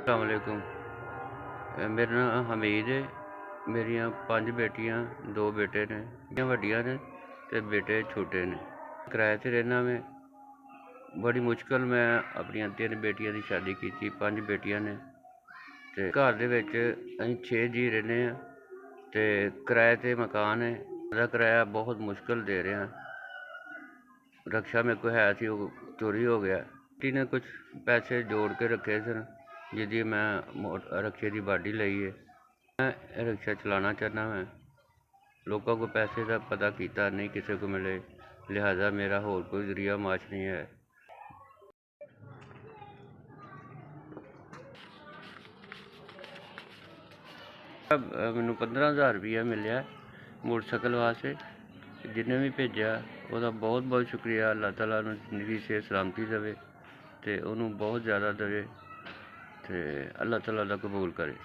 अस्सलामुअलैकुम। मेरा नाम हमीद है। मेरिया 5 बेटियां 2 बेटे ने। बेटियां वड्डियां ने ते बेटे छोटे ने। किराए ते रहना मैं। बड़ी मुश्किल मैं अपनी 3 बेटियां की शादी की। 5 बेटियां ने ते घर दे विच असीं 6 जी रहने आ ते किराए ते मकान है। ਉਹਦਾ किराया बहुत मुश्किल दे रहे हैं। रक्षा मेरे को है सी वो चोरी हो गया। बेटी ने कुछ पैसे जोड़ के रखे सन जिहदी मैं रक्षे की बाडी लई है। मैं रिक्शा चलाना चाहना। मैं लोगों को पैसे का पता किया नहीं किसी को मिले, लिहाजा मेरा होर कोई जरिया माश नहीं है। मैनू 15,000 रुपया मिले मोटरसाइकिल वास्ते। जिन्हें भी भेजा वह बहुत बहुत शुक्रिया। अल्लाह ताला नूं जिंदगी सेहत सलामती देवे ते उन्होंने बहुत ज़्यादा देवे ते अल्लाह ताला दा कबूल करे।